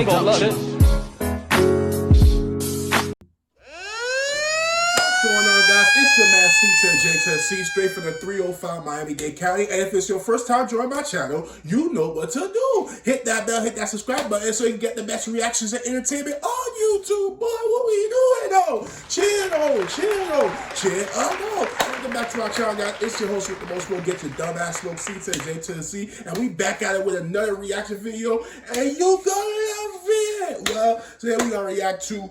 They gonna love this. What's going on, guys? It's your man C.J.C. straight from the 305 Miami-Dade County. And if it's your first time joining my channel, you know what to do. Hit that bell, hit that subscribe button so you can get the best reactions and entertainment on YouTube. Boy, what we doing, though? Chill. Welcome back to our channel, guys. It's your host with the most. We'll get your dumbass smoke, C.J.C. And we back at it with another reaction video. And you gonna love it. Well, today we gonna react to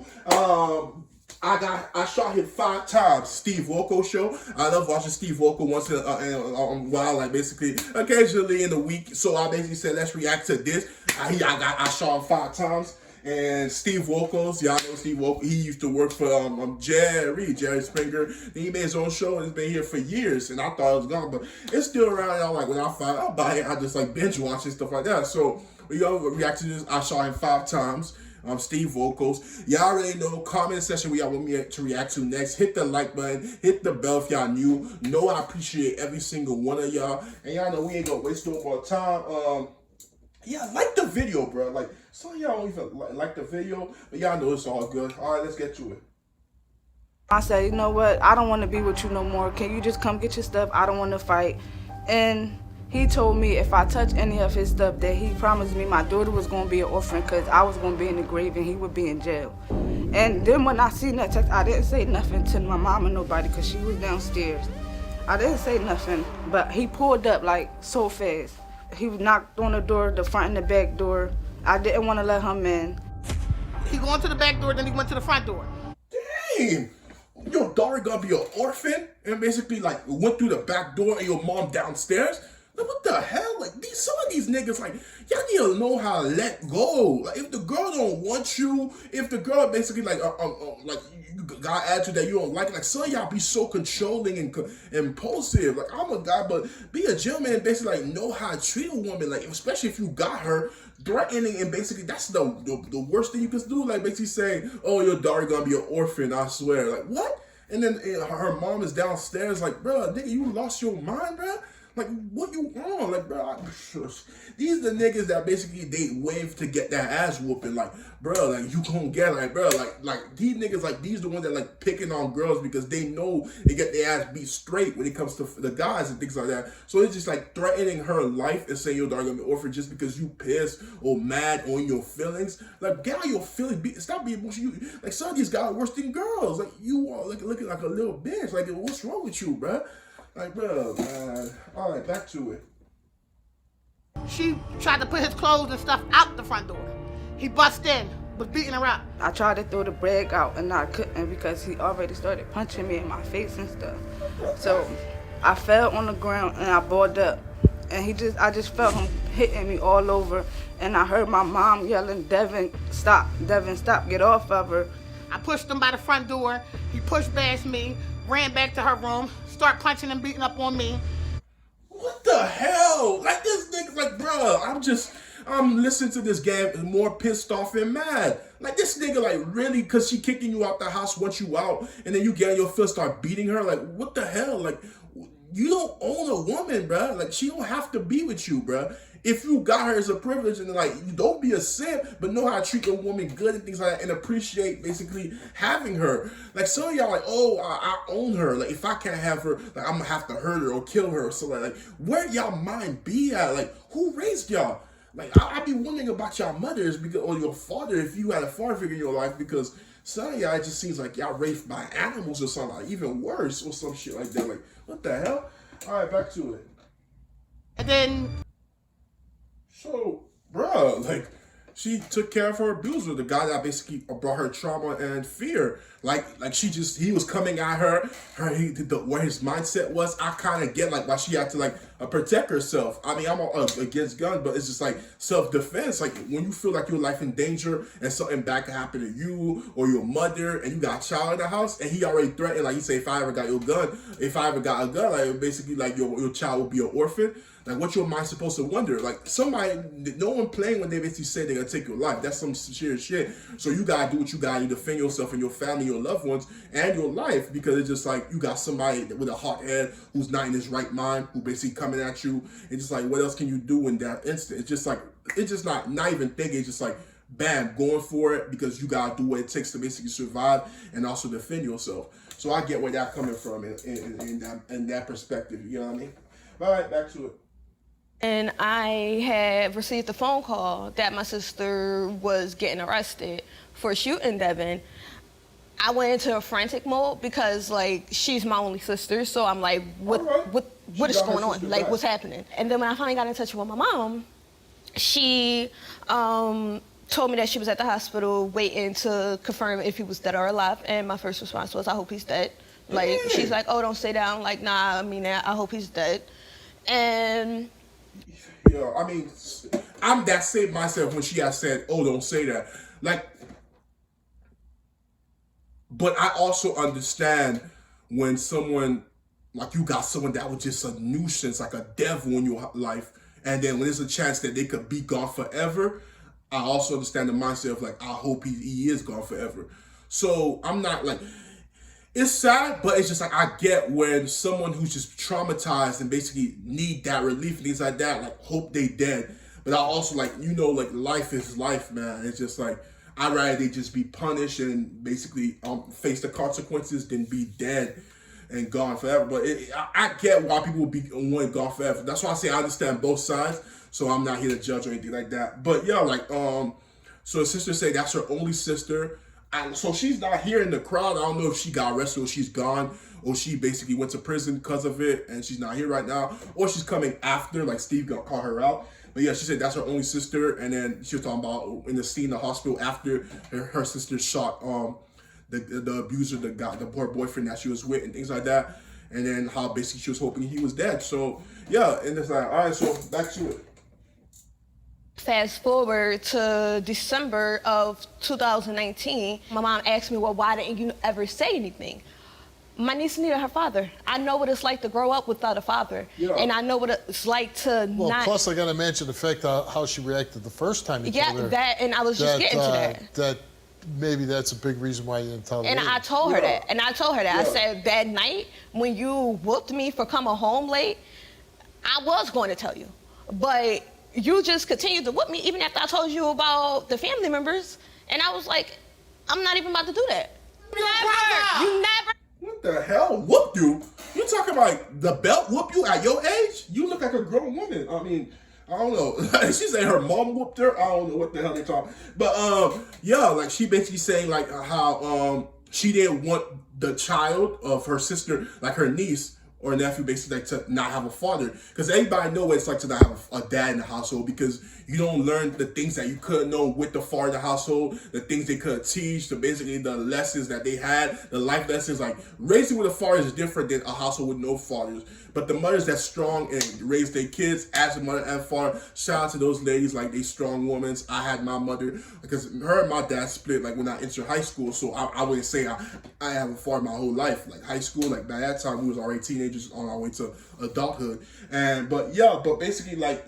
I shot him 5 times. Steve Wilkos show. I love watching Steve Wilkos once in a while, like basically occasionally in the week. So I basically said, let's react to this. I shot him 5 times. And Steve Wilkos, y'all know Steve Wilkos. He used to work for Jerry Springer. He made his own show and it's been here for years. And I thought it was gone, but it's still around. Y'all like when I find out about it, I just like binge watch and stuff like that. So we all react to this. I shot him 5 times. Steve Wilkos. Y'all already know, comment section where y'all want me to react to next. Hit the like button, hit the bell if y'all new. Know I appreciate every single one of y'all. And y'all know we ain't gonna waste no more time. Yeah, like the video, bro. Like, some of y'all don't even like the video, but y'all know it's all good. All right, let's get to it. I said, you know what? I don't want to be with you no more. Can you just come get your stuff? I don't want to fight. And he told me if I touch any of his stuff that he promised me my daughter was going to be an orphan because I was going to be in the grave and he would be in jail. And then when I seen that text, I didn't say nothing to my mom or nobody because she was downstairs. I didn't say nothing, but he pulled up like so fast. He knocked on the door, the front and the back door. I didn't want to let him in. He went to the back door, then he went to the front door. Dang! Your daughter gonna be an orphan? And basically like went through the back door and your mom downstairs? Like, what the hell? Like some of these niggas, like, y'all need to know how to let go. Like, if the girl don't want you, if the girl basically like you got attitude that you don't like some of y'all be so controlling and impulsive. Like, I'm a guy, but be a gentleman and basically like know how to treat a woman. Like, especially if you got her threatening and basically that's the worst thing you can do. Like basically saying, oh, your daughter gonna be an orphan, I swear. Like, what? And then her mom is downstairs like, bro, nigga, you lost your mind, bro? Like, what you on? Like, bro, these are the niggas that basically they wave to get that ass whooping. Like, bro, like, you gonna get, like, bro, like these niggas, like, these the ones that, like, picking on girls because they know they get their ass beat straight when it comes to the guys and things like that. So it's just, like, threatening her life and saying your daughter gonna be orphan just because you pissed or mad on your feelings. Like, get out your feelings. Stop being emotional. Like, some of these guys are worse than girls. Like, you are looking like a little bitch. Like, what's wrong with you, bro? Like, bro, man. All right, back to it. She tried to put his clothes and stuff out the front door. He bust in, was beating her up. I tried to throw the bag out and I couldn't because he already started punching me in my face and stuff. So I fell on the ground and I balled up. And I just felt him hitting me all over. And I heard my mom yelling, Devin, stop, get off of her. I pushed him by the front door. He pushed past me, ran back to her room, start punching and beating up on me. What the hell? Like, this nigga, like, bro, I'm listening to this game more pissed off and mad. Like, this nigga, like, really, because she kicking you out the house, wants you out, and then you get on your foot, start beating her? Like, what the hell? Like, you don't own a woman, bro. Like, she don't have to be with you, bro. If you got her as a privilege and like, you don't be a simp, but know how to treat a woman good and things like that and appreciate basically having her. Like, some of y'all like, oh, I own her. Like, if I can't have her, like, I'm gonna have to hurt her or kill her or something like where y'all mind be at? Like, who raised y'all? Like, I be wondering about y'all mothers because, or your father, if you had a father figure in your life, because some of y'all, it just seems like y'all raised by animals or something, like even worse or some shit like that. Like, what the hell? All right, back to it. And then, so, bro, like, she took care of her abuser, the guy that basically brought her trauma and fear. Like he was coming at her, where his mindset was. I kind of get like why she had to like protect herself. I mean, I'm all against guns, but it's just like self-defense. Like when you feel like your life in danger and something bad can happen to you or your mother, and you got a child in the house, and he already threatened, like he said, if I ever got a gun, like basically like your child will be an orphan. Like, what's your mind supposed to wonder? Like, no one playing when they basically say they're gonna take your life. That's some serious shit. So you gotta do what you gotta do to defend yourself and your family, your loved ones, and your life, because it's just like you got somebody with a hot head who's not in his right mind, who basically coming at you. It's just like, what else can you do in that instant? It's just like, it's just not even thinking. It's just like, bam, going for it because you gotta do what it takes to basically survive and also defend yourself. So I get where that's coming from in that perspective. You know what I mean? All right, back to it. And I had received a phone call that my sister was getting arrested for shooting Devin. I went into a frantic mode because, like, she's my only sister, so I'm like, what is going on? Like, what's happening? And then when I finally got in touch with my mom, she told me that she was at the hospital waiting to confirm if he was dead or alive, and my first response was, I hope he's dead. Like, she's like, oh, don't stay down. Like, nah, I mean that. I hope he's dead. And... Yeah, I mean, I'm that same myself when she has said, oh, don't say that. Like, but I also understand when someone, like you got someone that was just a nuisance, like a devil in your life, and then when there's a chance that they could be gone forever, I also understand the mindset of like, I hope he is gone forever. So I'm not like, it's sad, but it's just like I get when someone who's just traumatized and basically need that relief and things like that, like hope they dead. But I also like, you know, like life is life, man. It's just like, I'd rather they just be punished and basically face the consequences than be dead and gone forever. But I get why people would be wanting gone forever. That's why I say I understand both sides. So I'm not here to judge or anything like that. But yeah, like, so the sister say that's her only sister. And so she's not here in the crowd. I don't know if she got arrested or she's gone or she basically went to prison because of it and she's not here right now or she's coming after, like Steve gonna call her out. But yeah, she said that's her only sister, and then she was talking about in the scene in the hospital after her sister shot the abuser, the poor boyfriend that she was with, and things like that, and then how basically she was hoping he was dead. So yeah, and it's like, all right, so back to it. Fast forward to December of 2019, my mom asked me, well, why didn't you ever say anything? My niece needed her father. I know what it's like to grow up without a father. Yeah. And I know what it's like to not... Plus I gotta mention the fact how she reacted the first time you told her. Yeah, that, and I was just getting to that. That maybe that's a big reason why you didn't tell her. And I told her that. And I told her that. I said, that night when you whooped me for coming home late, I was going to tell you. But you just continued to whoop me even after I told you about the family members. And I was like, I'm not even about to do that. Never. You never. What the hell? Whoop you? You talking about the belt whoop you at your age? You look like a grown woman. I mean, I don't know. She said her mom whooped her. I don't know what the hell they talking. But yeah, like she basically saying like how she didn't want the child of her sister, like her niece or nephew, basically like to not have a father, because everybody know what it's like to not have a dad in the household, because you don't learn the things that you could know with the father in the household, the things they could teach, basically the lessons that they had, the life lessons. Like raising with a father is different than a household with no fathers. But the mothers that's strong and raise their kids as a mother and father, shout out to those ladies, like they strong women. I had my mother, because her and my dad split like when I entered high school, so I wouldn't say I have a father my whole life. Like high school, like by that time we was already teenagers on our way to adulthood. But basically like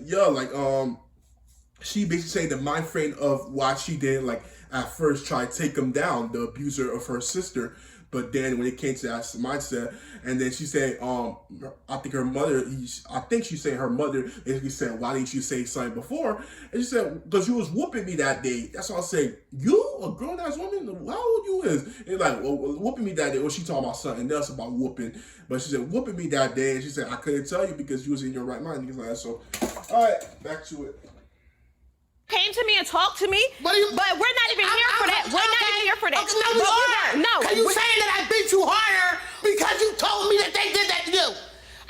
she basically saying the mind frame of why she didn't like at first try to take him down, the abuser of her sister. But then when it came to that mindset, and then she said, I think her mother, she said her mother basically said, why didn't you say something before? And she said, because you was whooping me that day. That's why I say, you, a grown-ass woman, how old you is? And like, well, whooping me that day. Well, she talking about something else about whooping. But she said, whooping me that day. And she said, I couldn't tell you because you was in your right mind. And like that. So, all right, back to it. Came to me and talked to me, but we're not even here for that. We're not even here for that. Okay, no, we are. No. Are you saying that I beat you harder because you told me that they did that to you?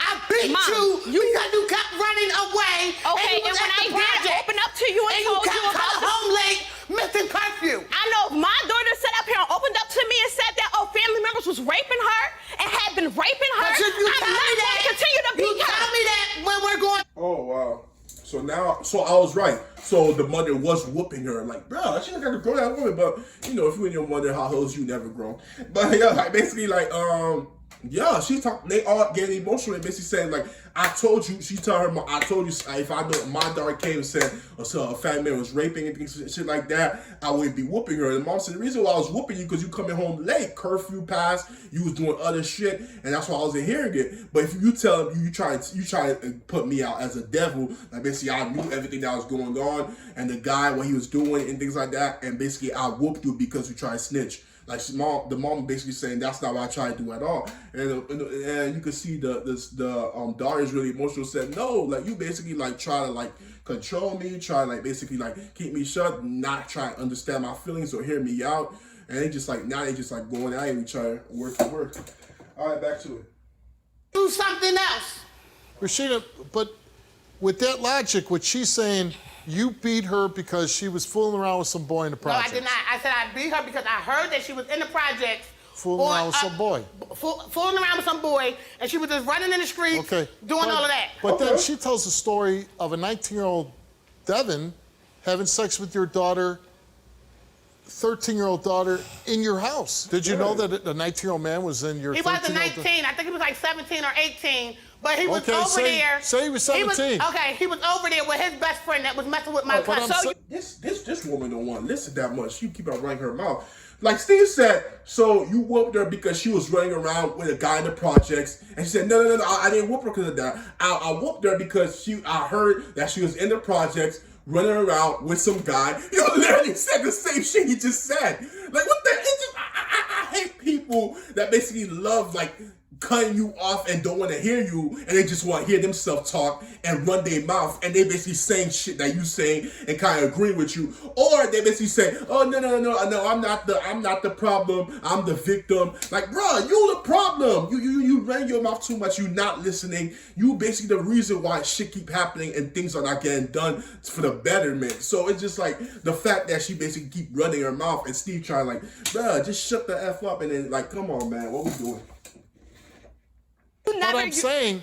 I beat you because you kept running away. Okay, and when I did open up to you and told you about home late, missing curfew. I know my daughter sat up here and opened up to me and said that family members was raping her and had been raping her. But you I'm not going to continue to beat her. You tell me that when we're going. Oh wow. So I was right. So the mother was whooping her, like, bro, she look like a grown-ass woman, but you know, if you and your mother households, you never grown. But yeah, like basically, like Yeah, they all getting emotional and basically saying, like, I told you, she told her mom, I told you, if I know my daughter came and said a family member was raping and things, shit like that, I wouldn't be whooping her. And the mom said, the reason why I was whooping you because you coming home late, curfew passed, you was doing other shit, and that's why I wasn't hearing it. But if you tell them you try to put me out as a devil, like basically I knew everything that was going on, and the guy, what he was doing and things like that, and basically I whooped you because you tried to snitch. Like the mom basically saying that's not what I try to do at all, and you can see the daughter is really emotional. Said no, like you basically like try to like control me, try to like basically like keep me shut, not try to understand my feelings or hear me out, and they just like now they just like going at each other, work to work. All right, back to it. Do something else. Rashida, but with that logic, what she's saying, you beat her because she was fooling around with some boy in the project. No, I did not. I said I beat her because I heard that she was in the projects. Fooling around with some boy. Fooling around with some boy, and she was just running in the streets, doing all of that. But then she tells the story of a 19-year-old Devin having sex with your daughter, 13-year-old daughter, in your house. Did you know that a 19-year-old man was in your 13-year-old? He wasn't 19. I think he was like 17 or 18. But he was over there. Say he was 17. He was over there with his best friend that was messing with my cousin. This woman don't want to listen that much. She keep on running her mouth. Like Steve said, so you whooped her because she was running around with a guy in the projects, and she said, no, I didn't whoop her because of that. I whooped her because I heard that she was in the projects running around with some guy. You literally said the same shit he just said. Like what the? I hate people that basically love like cutting you off and don't want to hear you, and they just want to hear themselves talk and run their mouth, and they basically saying shit that you saying and kind of agree with you, or they basically say, oh no, I'm not the problem, I'm the victim. Like, bro, you the problem. You ran your mouth too much. You not listening. You basically the reason why shit keep happening and things are not getting done for the betterment. So it's just like the fact that she basically keep running her mouth, and Steve trying like, bro, just shut the F up, and then like, come on, man, what we doing? But I'm saying,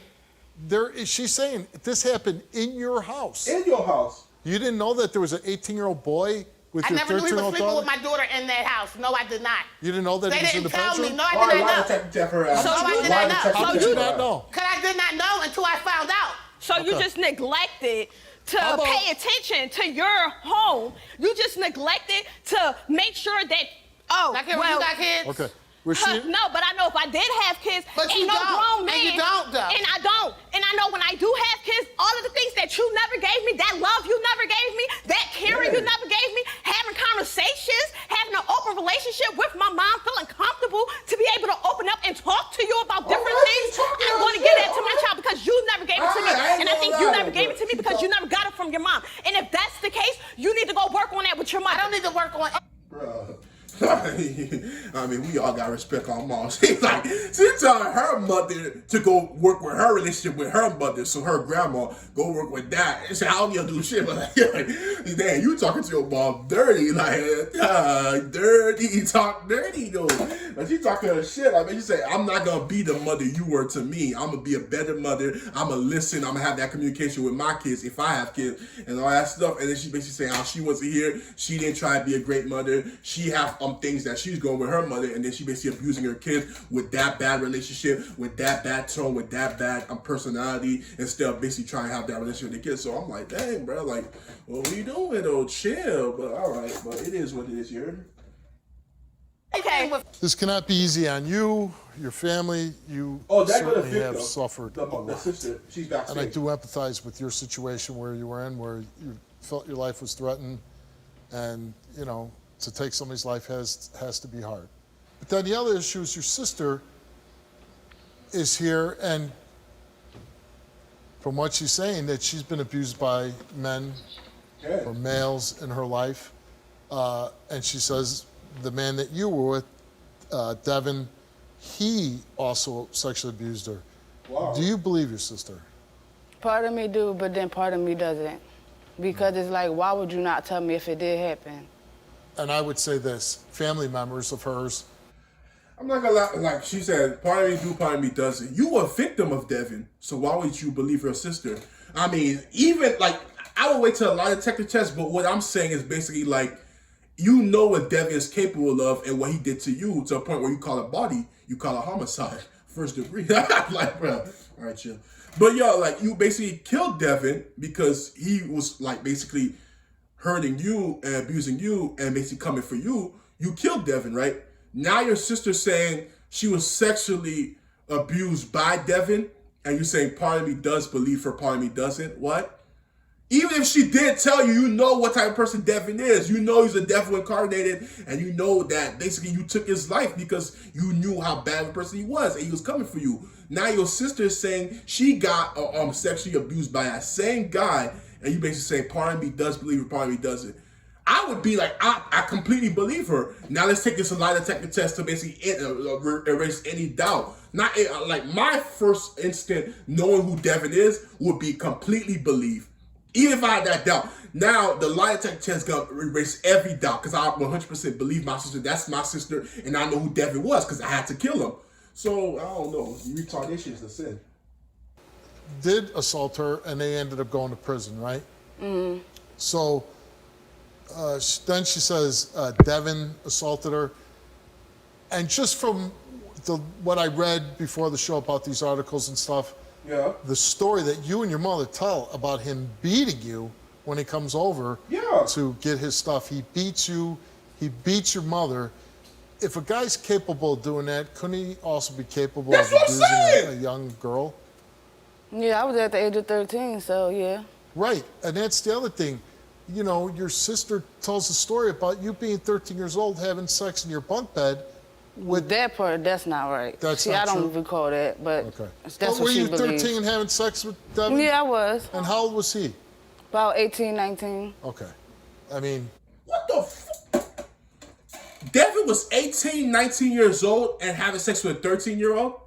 she's saying this happened in your house. In your house. You didn't know that there was an 18-year-old boy with your 13-year-old daughter? I never knew he was sleeping with my daughter in that house. No, I did not. You didn't know that he was in the bedroom? They didn't tell me. No, I did not know. How did you not know? Because I did not know until I found out. So you just neglected to pay attention to your home. You just neglected to make sure that, you got kids? Okay. No, but I know if I did have kids, but ain't no grown man. And you don't, though. And I don't. And I know when I do have kids, all of the things that you never gave me, that love you never gave me, that caring you never gave me, having conversations, having an open relationship with my mom, feeling comfortable to be able to open up and talk to you about different things, I'm going to give that to my child because you never gave it to me. And I think you never gave it to me because you never got it from your mom. And if that's the case, you need to go work on that with your mom. I don't need to work on it. Bro. I mean, we all got respect our moms. She's telling her mother to go work with her relationship with her mother, so her grandma go work with that. And say, I don't need to do shit. But like, damn, you talking to your mom dirty, dirty, talk dirty though. But she talking her shit. I mean, you say, I'm not gonna be the mother you were to me. I'm gonna be a better mother. I'm gonna listen. I'm gonna have that communication with my kids if I have kids and all that stuff. And then she basically saying how she wants to hear. She didn't try to be a great mother. She have things that she's going with her mother, and then she basically abusing her kids with that bad relationship, with that bad tone, with that bad personality, instead of basically trying to have that relationship with the kids. So I'm like, dang, bro, like, what are you doing, though? Chill. But all right, but it is what it is. You heard? Okay. This cannot be easy on you, your family. You certainly have suffered a lot. The sister, she's backstage. And I do empathize with your situation where you were in, where you felt your life was threatened, and you know, to take somebody's life has to be hard. But then the other issue is your sister is here, and from what she's saying, that she's been abused by men or males in her life. And she says the man that you were with, Devin, he also sexually abused her. Wow. Do you believe your sister? Part of me do, but then part of me doesn't. Because it's like, why would you not tell me if it did happen? And I would say this, family members of hers. I'm not gonna lie, like she said, part of me do, part of me doesn't. You were a victim of Devin, so why would you believe your sister? I mean, even like, I would wait till a lie detector test, but what I'm saying is basically like, you know what Devin is capable of and what he did to you, to a point where you call it body, you call it homicide. first degree. Like, bro, all right, chill. But yo, like, you basically killed Devin because he was like basically hurting you and abusing you and basically coming for you. You killed Devin, right? Now your sister's saying she was sexually abused by Devin, and you're saying part of me does believe her, part of me doesn't. What? Even if she did tell you, you know what type of person Devin is. You know he's a devil incarnated, and you know that basically you took his life because you knew how bad of a person he was, and he was coming for you. Now your sister is saying she got sexually abused by that same guy, and you basically saying part of me does believe her, part of me doesn't. I would be like, I completely believe her. Now let's take this lie detector test to basically erase any doubt. Not like my first instant knowing who Devin is would be completely believe. Even if I had that doubt. Now, the lie detector test gonna erase every doubt because I 100% believe my sister. That's my sister, and I know who Devin was because I had to kill him. So, I don't know. Retardation is the sin. Did assault her, and they ended up going to prison, right? Mm-hmm. So, then she says Devin assaulted her. And just from what I read before the show about these articles and stuff, yeah, the story that you and your mother tell about him beating you when he comes over to get his stuff. He beats you, he beats your mother. If a guy's capable of doing that, couldn't he also be capable of abusing a young girl? Yeah, I was at the age of 13, so yeah. Right, and that's the other thing. You know, your sister tells a story about you being 13 years old having sex in your bunk bed. With that part, that's not right. That's See, not I don't true? recall that, but Okay. that's what she believes. Were you 13 and having sex with Devin? Yeah, I was. And how old was he? About 18, 19. Okay. I mean... What the fuck? Devin was 18, 19 years old and having sex with a 13-year-old?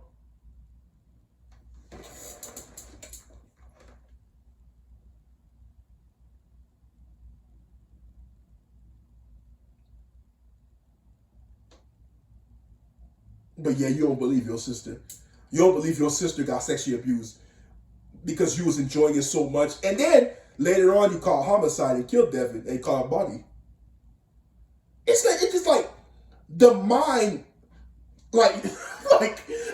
But yeah, you don't believe your sister. You don't believe your sister got sexually abused because you was enjoying it so much. And then later on, you call homicide and killed Devin and call body. It's just like the mind, like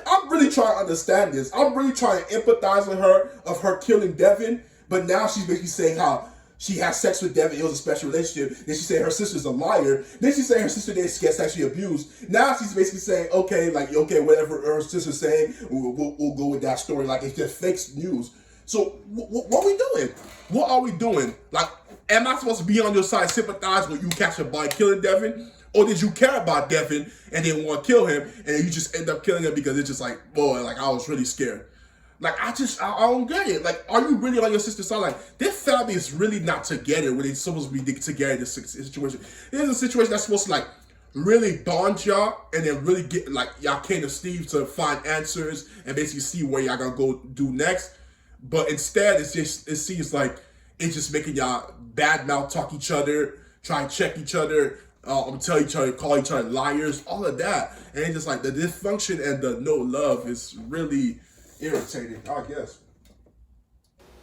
I'm really trying to understand this. I'm really trying to empathize with her of her killing Devin, but now she's basically saying how she had sex with Devin. It was a special relationship. Then she said her sister's a liar. Then she said her sister didn't get sexually abused. Now she's basically saying, okay, whatever her sister's saying, we'll go with that story. Like, it's just fake news. So what are we doing? What are we doing? Like, am I supposed to be on your side, sympathize when you catch a body killing Devin? Or did you care about Devin and didn't want to kill him, and then you just end up killing him because it's just like, boy, like, I was really scared. Like, I don't get it. Like, are you really on your sister's side? Like, this family is really not together when they're supposed to be together in this situation. This is a situation that's supposed to, like, really bond y'all and then really get, like, y'all came to Steve to find answers and basically see where y'all gonna go do next. But instead, it seems like it's just making y'all badmouth talk each other, try and check each other, tell each other, call each other liars, all of that. And it's just like the dysfunction and the no love is really irritating, I guess.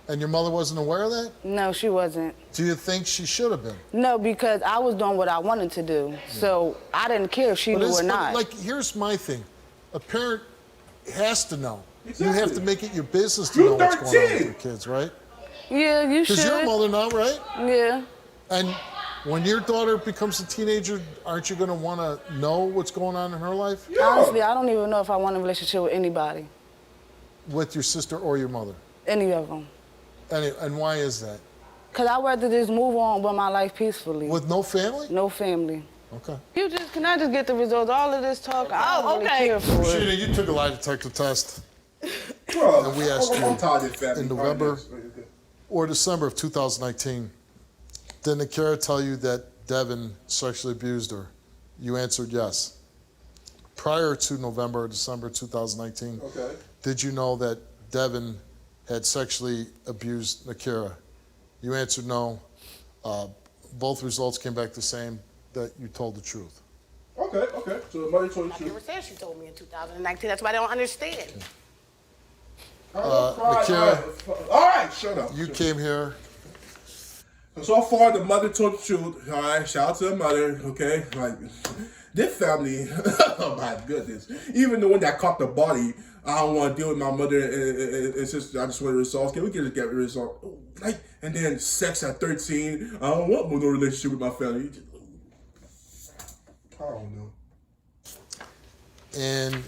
And your mother wasn't aware of that? No, she wasn't. Do you think she should have been? No, because I was doing what I wanted to do. Yeah. So I didn't care if she knew or not. Like, here's my thing. A parent has to know. Exactly. You have to make it your business to know what's going on with your kids, right? Yeah, you should. Because you're a mother now, right? Yeah. And when your daughter becomes a teenager, aren't you going to want to know what's going on in her life? Yeah. Honestly, I don't even know if I want a relationship with anybody. With your sister or your mother? Any of them. And why is that? Because I'd rather just move on with my life peacefully. With no family? No family. Okay. Can I just get the results? All of this talk, I don't really care for it. Sheena, you took a lie detector test. Bro, and we asked you in November or December of 2019, did Nakira tell you that Devin sexually abused her? You answered yes. Prior to November or December 2019, did you know that Devin had sexually abused Nakira? You answered no. Both results came back the same, that you told the truth. Okay. So the mother told the I truth. never said she told me in 2019. That's why I don't understand. Nakira, all right, shut up. You came here So far, the mother told the truth. All right, shout out to the mother. Okay, like this family. Oh my goodness! Even the one that caught the body, I don't want to deal with my mother and sister. I just want to resolve. Can we just get resolved? Like, and then sex at 13. I don't want no relationship with my family. I don't know. And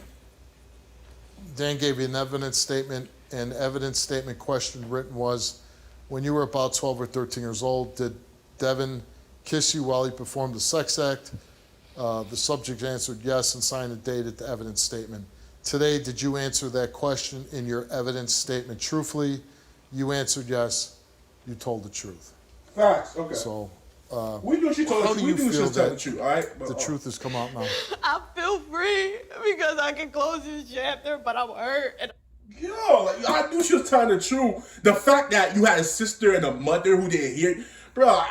Dan gave you an evidence statement, and evidence statement question written was, when you were about 12 or 13 years old, did Devin kiss you while he performed the sex act? The subject answered yes and signed and dated the evidence statement. Today, did you answer that question in your evidence statement truthfully? You answered yes. You told the truth. Facts. Okay. So, we knew she told how us. do We you knew she feel was telling the that truth. All right. But, the truth has come out now? I feel free because I can close this chapter, but I'm hurt. And Yo, like, I knew she was telling the truth. The fact that you had a sister and a mother who didn't hear it, bro.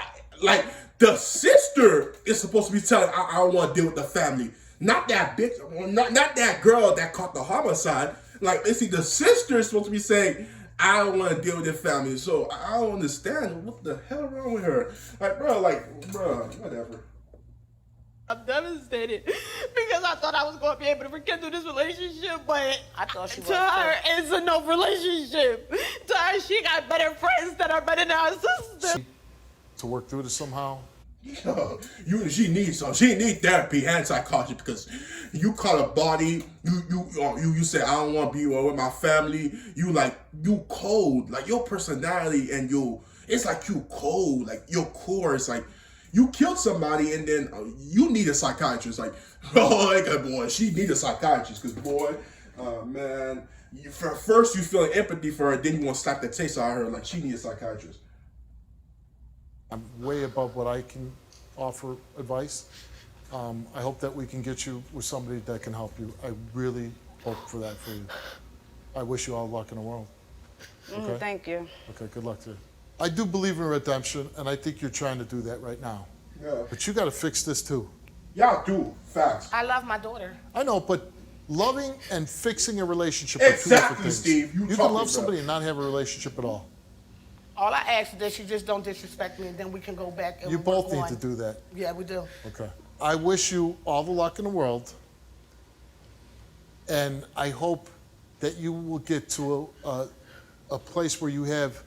Like, the sister is supposed to be telling, I don't want to deal with the family. Not that bitch, not that girl that caught the homicide. Like, see, the sister is supposed to be saying, I don't want to deal with their family. So I don't understand what the hell wrong with her. Like, bro, whatever. I'm devastated because I thought I was going to be able to rekindle this relationship, but I thought she was. to her, it's a no relationship. To her, she got better friends that are better than her sister. To work through this somehow? Yo, she needs therapy and psychology because you caught a body. You said I don't want to be with my family. You cold, like your personality and it's like you cold, like your core is like you killed somebody and then you need a psychiatrist. Like, oh, like, boy, she need a psychiatrist because boy, man, first you feeling empathy for her, then you want to slap the taste out of her like she needs a psychiatrist. I'm way above what I can offer advice. I hope that we can get you with somebody that can help you. I really hope for that for you. I wish you all luck in the world. Okay? Thank you. Okay, good luck to you. I do believe in redemption, and I think you're trying to do that right now. Yeah. But you got to fix this too. Y'all do facts. I love my daughter. I know, but loving and fixing a relationship are two different Exactly, things. Steve. You can talking, love bro. somebody and not have a relationship at all. All I ask is that she just don't disrespect me, and then we can go back and You work both need on. to do that. Yeah, we do. Okay. I wish you all the luck in the world, and I hope that you will get to a place where you have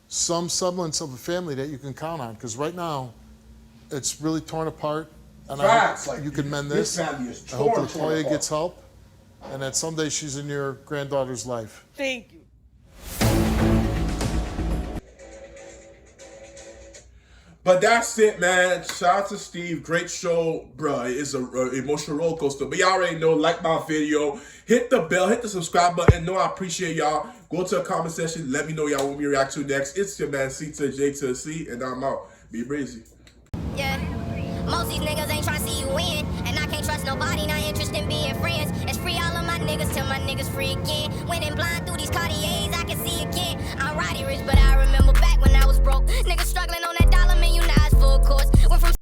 some semblance of a family that you can count on. Because right now, it's really torn apart, and I Facts, hope like, you can mend this this. family is I hope torn Latoya apart. gets help, and that someday she's in your granddaughter's life. Thank you. But that's it, man. Shout out to Steve. Great show, bro. It's an emotional roller coaster. But y'all already know, like my video, hit the bell, hit the subscribe button. Know I appreciate y'all. Go to the comment section. Let me know y'all want me to react to next. It's your man C.J.C. and I'm out. Be breezy. Yeah. Most these niggas ain't tryna see you win. And I can't trust nobody, not interested in being friends. It's free all of my niggas till my niggas free again. When in blind